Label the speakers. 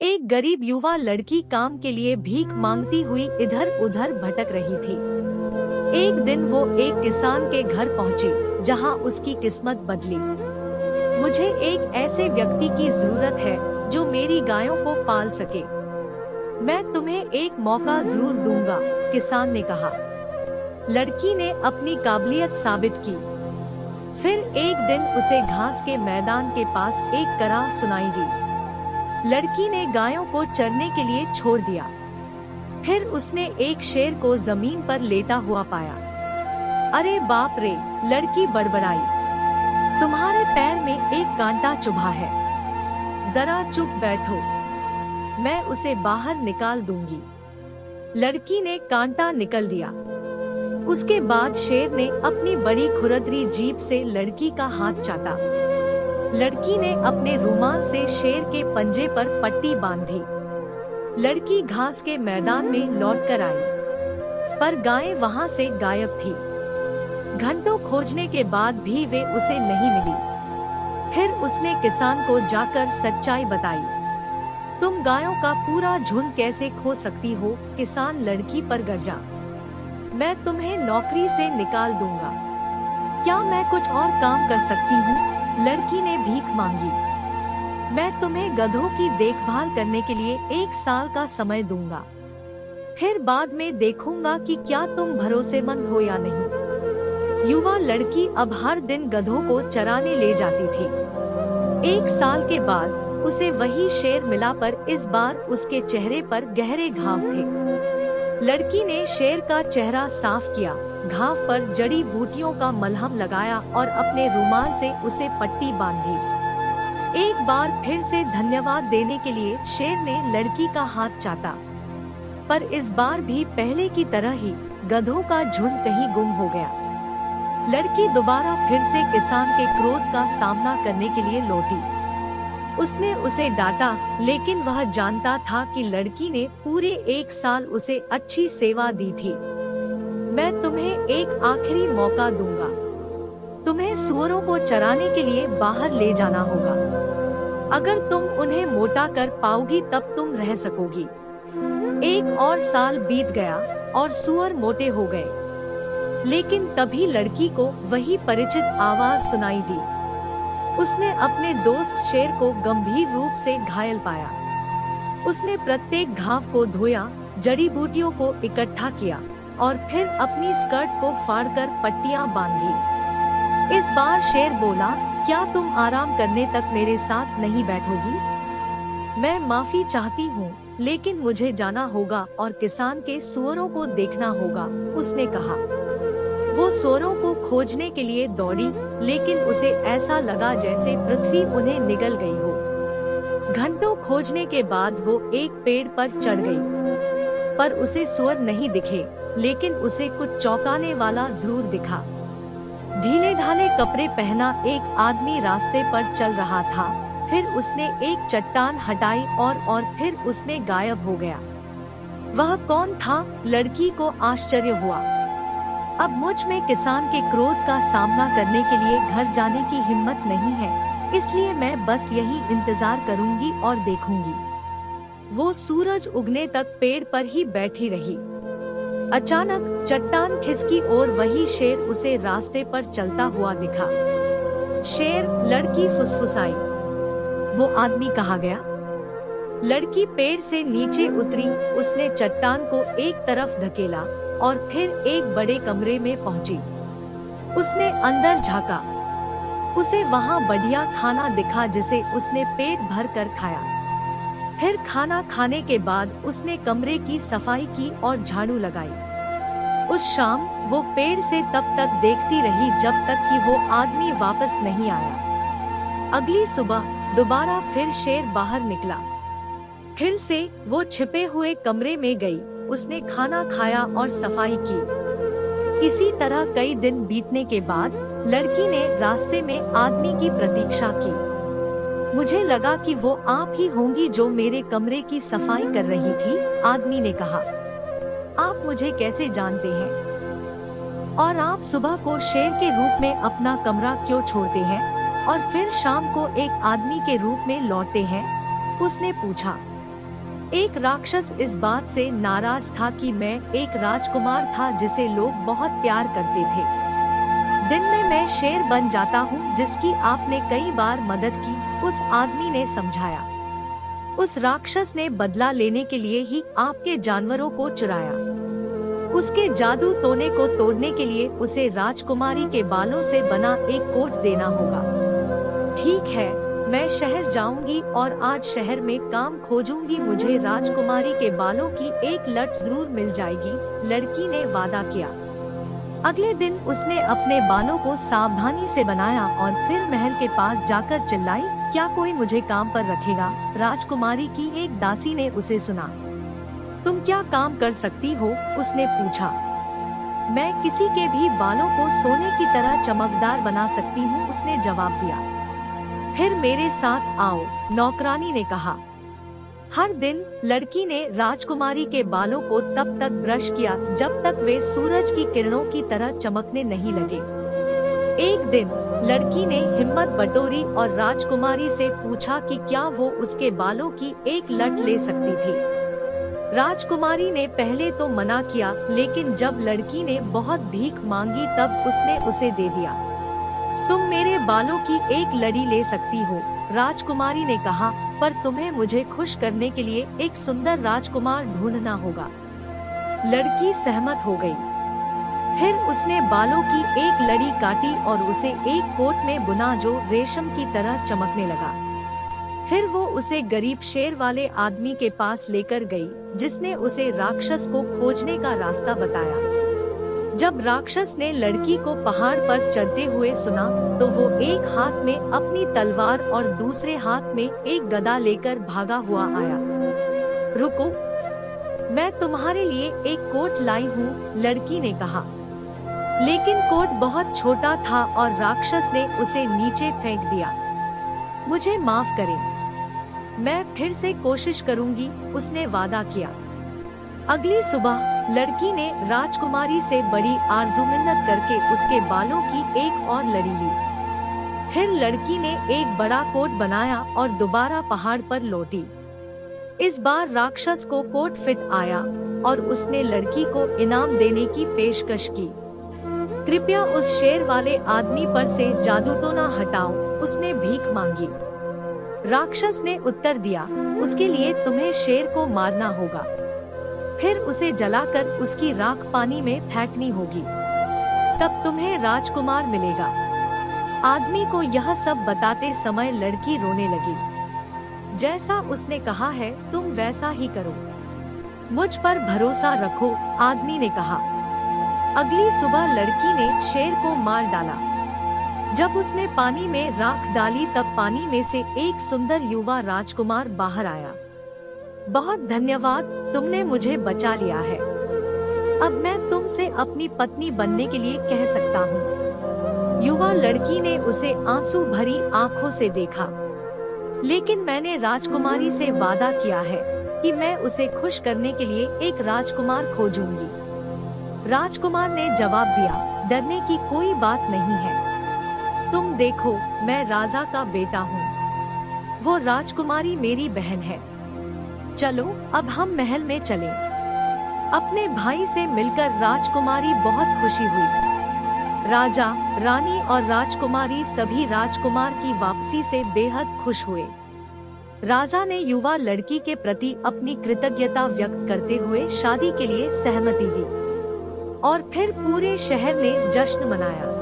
Speaker 1: एक गरीब युवा लड़की काम के लिए भीख मांगती हुई इधर उधर भटक रही थी। एक दिन वो एक किसान के घर पहुंची, जहां उसकी किस्मत बदली। मुझे एक ऐसे व्यक्ति की जरूरत है जो मेरी गायों को पाल सके। मैं तुम्हें एक मौका जरूर दूंगा, किसान ने कहा। लड़की ने अपनी काबिलियत साबित की। फिर एक दिन उसे घास के मैदान के पास एक कराह सुनाई दी। लड़की ने गायों को चरने के लिए छोड़ दिया। फिर उसने एक शेर को जमीन पर लेटा हुआ पाया। अरे बाप रे, लड़की बड़बड़ाई, तुम्हारे पैर में एक कांटा चुभा है। जरा चुप बैठो, मैं उसे बाहर निकाल दूंगी। लड़की ने कांटा निकल दिया। उसके बाद शेर ने अपनी बड़ी खुरदरी जीभ से लड़की का हाथ चाटा। लड़की ने अपने रुमाल से शेर के पंजे पर पट्टी बांधी। लड़की घास के मैदान में लौटकर आई, पर गायें वहां से गायब थी। घंटों खोजने के बाद भी वे उसे नहीं मिली। फिर उसने किसान को जाकर सच्चाई बताई। तुम गायों का पूरा झुंड कैसे खो सकती हो? किसान लड़की पर गरजा। मैं तुम्हें नौकरी से निकाल दूंगा। क्या मैं कुछ और काम कर सकती हूँ? लड़की ने भीख मांगी। मैं तुम्हें गधों की देखभाल करने के लिए 1 साल का समय दूंगा। फिर बाद में देखूंगा कि क्या तुम भरोसेमंद हो या नहीं। युवा लड़की अब हर दिन गधों को चराने ले जाती थी। 1 साल के बाद उसे वही शेर मिला, पर इस बार उसके चेहरे पर गहरे घाव थे। लड़की ने शेर का चेहरा साफ किया, घाव पर जड़ी बूटियों का मलहम लगाया और अपने रुमाल से उसे पट्टी बांधी। एक बार फिर से धन्यवाद देने के लिए शेर ने लड़की का हाथ चाटा, पर इस बार भी पहले की तरह ही गधों का झुंड कहीं गुम हो गया। लड़की दोबारा फिर से किसान के क्रोध का सामना करने के लिए लौटी। उसने उसे डांटा, लेकिन वह जानता था कि लड़की ने पूरे 1 साल उसे अच्छी सेवा दी थी। मैं तुम्हें एक आखिरी मौका दूंगा। तुम्हें सूअरों को चराने के लिए बाहर ले जाना होगा। अगर तुम उन्हें मोटा कर पाओगी तब तुम रह सकोगी। 1 और साल बीत गया और सूअर मोटे हो गए। लेकिन तभी लड़की को वही परिचित आवाज सुनाई दी। उसने अपने दोस्त शेर को गंभीर रूप से घायल पाया। उसने प्रत्येक घाव को धोया, जड़ी बूटियों को इकट्ठा किया और फिर अपनी स्कर्ट को फाड़कर पट्टियां बांधी। इस बार शेर बोला, क्या तुम आराम करने तक मेरे साथ नहीं बैठोगी? मैं माफी चाहती हूँ, लेकिन मुझे जाना होगा और किसान के सूअरों को देखना होगा, उसने कहा। वो सूअरों को खोजने के लिए दौड़ी, लेकिन उसे ऐसा लगा जैसे पृथ्वी उन्हें निगल गई हो। घंटों खोजने के बाद वो एक पेड़ पर चढ़ गई, पर उसे सूअर नहीं दिखे। लेकिन उसे कुछ चौंकाने वाला जरूर दिखा। ढीले ढाले कपड़े पहना एक आदमी रास्ते पर चल रहा था। फिर उसने एक चट्टान हटाई और फिर उसमें गायब हो गया। वह कौन था? लड़की को आश्चर्य हुआ। अब मुझ में किसान के क्रोध का सामना करने के लिए घर जाने की हिम्मत नहीं है, इसलिए मैं बस यही इंतजार करूंगी और देखूंगी। वो सूरज उगने तक पेड़ पर ही बैठी रही। अचानक चट्टान खिसकी और वही शेर उसे रास्ते पर चलता हुआ दिखा। शेर, लड़की फुसफुसाई। वो आदमी कहाँ गया? लड़की पेड़ से नीचे उतरी। उसने चट्टान को एक तरफ धकेला और फिर एक बड़े कमरे में पहुंची। उसने अंदर झांका। उसे वहां बढ़िया खाना दिखा जिसे उसने पेट भर कर खाया। फिर खाना खाने के बाद उसने कमरे की सफाई की और झाड़ू लगाई। उस शाम वो पेड़ से तब तक देखती रही जब तक कि वो आदमी वापस नहीं आया। अगली सुबह दोबारा फिर शेर बाहर निकला। फिर से वो छिपे हुए कमरे में गई। उसने खाना खाया और सफाई की। इसी तरह कई दिन बीतने के बाद लड़की ने रास्ते में आदमी की प्रतीक्षा की। मुझे लगा कि वो आप ही होंगी जो मेरे कमरे की सफाई कर रही थी, आदमी ने कहा। आप मुझे कैसे जानते हैं? और आप सुबह को शेर के रूप में अपना कमरा क्यों छोड़ते हैं और फिर शाम को एक आदमी के रूप में लौटते हैं? उसने पूछा। एक राक्षस इस बात से नाराज था कि मैं एक राजकुमार था जिसे लोग बहुत प्यार करते थे। दिन में मैं शेर बन जाता हूँ जिसकी आपने कई बार मदद की, उस आदमी ने समझाया। उस राक्षस ने बदला लेने के लिए ही आपके जानवरों को चुराया। उसके जादू टोने को तोड़ने के लिए उसे राजकुमारी के बालों से बना एक कोट देना होगा। ठीक है, मैं शहर जाऊंगी और आज शहर में काम खोजूंगी, मुझे राजकुमारी के बालों की एक लट जरूर मिल जाएगी, लड़की ने वादा किया। अगले दिन उसने अपने बालों को सावधानी से बनाया और फिर महल के पास जाकर चिल्लाई, क्या कोई मुझे काम पर रखेगा? राजकुमारी की एक दासी ने उसे सुना। तुम क्या काम कर सकती हो? उसने पूछा। मैं किसी के भी बालों को सोने की तरह चमकदार बना सकती हूँ, उसने जवाब दिया। फिर मेरे साथ आओ, नौकरानी ने कहा। हर दिन लड़की ने राजकुमारी के बालों को तब तक ब्रश किया जब तक वे सूरज की किरणों की तरह चमकने नहीं लगे। एक दिन लड़की ने हिम्मत बटोरी और राजकुमारी से पूछा कि क्या वो उसके बालों की एक लट ले सकती थी। राजकुमारी ने पहले तो मना किया, लेकिन जब लड़की ने बहुत भीख मांगी तब उसने उसे दे दिया। तुम मेरे बालों की एक लड़ी ले सकती हो, राजकुमारी ने कहा, पर तुम्हें मुझे खुश करने के लिए एक सुंदर राजकुमार ढूंढना होगा। लड़की सहमत हो गई। फिर उसने बालों की एक लड़ी काटी और उसे एक कोट में बुना जो रेशम की तरह चमकने लगा। फिर वो उसे गरीब शेर वाले आदमी के पास लेकर गई, जिसने उसे राक्षस को खोजने का रास्ता बताया। जब राक्षस ने लड़की को पहाड़ पर चढ़ते हुए सुना, तो वो एक हाथ में अपनी तलवार और दूसरे हाथ में एक गदा लेकर भागा हुआ आया। रुको, मैं तुम्हारे लिए एक कोट लाई हूँ, लड़की ने कहा। लेकिन कोट बहुत छोटा था और राक्षस ने उसे नीचे फेंक दिया। मुझे माफ करें, मैं फिर से कोशिश करूँगी, उसने वादा किया। अगली सुबह लड़की ने राजकुमारी से बड़ी आरज़ू-मिन्नत करके उसके बालों की एक और लड़ी ली। फिर लड़की ने एक बड़ा कोट बनाया और दोबारा पहाड़ पर लौटी। इस बार राक्षस को कोट फिट आया और उसने लड़की को इनाम देने की पेशकश की। कृपया उस शेर वाले आदमी पर से जादूटोना हटाओ, उसने भीख मांगी। राक्षस ने उत्तर दिया, उसके लिए तुम्हें शेर को मारना होगा, फिर उसे जलाकर उसकी राख पानी में फेंकनी होगी, तब तुम्हें राजकुमार मिलेगा। आदमी को यह सब बताते समय लड़की रोने लगी। जैसा उसने कहा है तुम वैसा ही करो, मुझ पर भरोसा रखो, आदमी ने कहा। अगली सुबह लड़की ने शेर को मार डाला। जब उसने पानी में राख डाली तब पानी में से एक सुंदर युवा राजकुमार बाहर आया। बहुत धन्यवाद, तुमने मुझे बचा लिया है। अब मैं तुमसे अपनी पत्नी बनने के लिए कह सकता हूँ। युवा लड़की ने उसे आंसू भरी आंखों से देखा। लेकिन मैंने राजकुमारी से वादा किया है कि मैं उसे खुश करने के लिए एक राजकुमार खोजूंगी। राजकुमार ने जवाब दिया, डरने की कोई बात नहीं है। तुम देखो, मैं राजा का बेटा हूँ। वो राजकुमारी मेरी बहन है। चलो अब हम महल में चलें। अपने भाई से मिलकर राजकुमारी बहुत खुशी हुई। राजा, रानी और राजकुमारी सभी राजकुमार की वापसी से बेहद खुश हुए। राजा ने युवा लड़की के प्रति अपनी कृतज्ञता व्यक्त करते हुए शादी के लिए सहमति दी और फिर पूरे शहर ने जश्न मनाया।